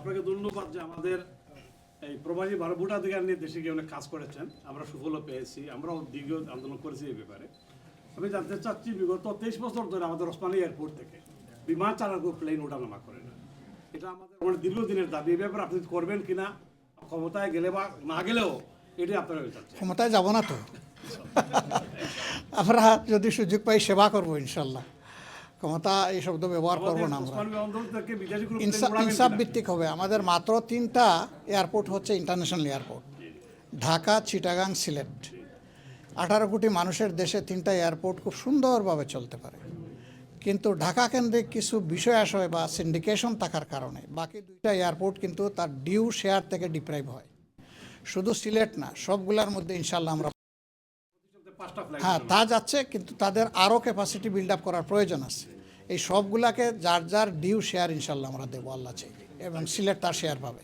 আপনাকে ধন্যবাদ যে আমাদের এই প্রবাসী ভারত ভোটাধিকার নিয়ে দেশে গিয়ে অনেক কাজ করেছেন, আমরা সুফলও পেয়েছি, আমরাও দীর্ঘ আন্দোলন করেছি এই ব্যাপারে। আমি জানতে চাচ্ছি, বিগত 23 বছর ধরে আমাদের ওসমানী এয়ারপোর্ট থেকে বিমান চালক প্লেন ওঠানামা করে না, এটা আমাদের অনেক দীর্ঘদিনের দাবি। এই ব্যাপারে আপনি করবেন কিনা, ক্ষমতায় গেলে বা না গেলেও এটাই আপনারা চাচ্ছেন? ক্ষমতায় যাব না তো আমরা যদি সুযোগ পাই সেবা করবো ইনশাল্লাহ। ক্ষমতা এই শব্দ ব্যবহার করবো না আমরা। ইনসাফ ভিত্তিক হবে। আমাদের মাত্র 3টা এয়ারপোর্ট হচ্ছে ইন্টারন্যাশনাল এয়ারপোর্ট, ঢাকা, চিটাগাং, সিলেট। 18 কোটি মানুষের দেশে 3টা এয়ারপোর্ট খুব সুন্দরভাবে চলতে পারে, কিন্তু ঢাকা কেন্দ্রিক কিছু বিষয় আশয় বা সিন্ডিকেশন থাকার কারণে বাকি 2টা এয়ারপোর্ট কিন্তু তার ডিউ শেয়ার থেকে ডিপ্রাইভ হয়। শুধু সিলেট না, সবগুলোর মধ্যে ইনশাল্লাহ আমরা হ্যাঁ তা যাচ্ছে, কিন্তু তাদের আরও ক্যাপাসিটি বিল্ড আপ করার প্রয়োজন আছে। এই সবগুলাকে যার যার ডিউ শেয়ার ইনশাল্লাহ আমরা দেবো আল্লাহ চাই, এবং সিলেট তার শেয়ার পাবে।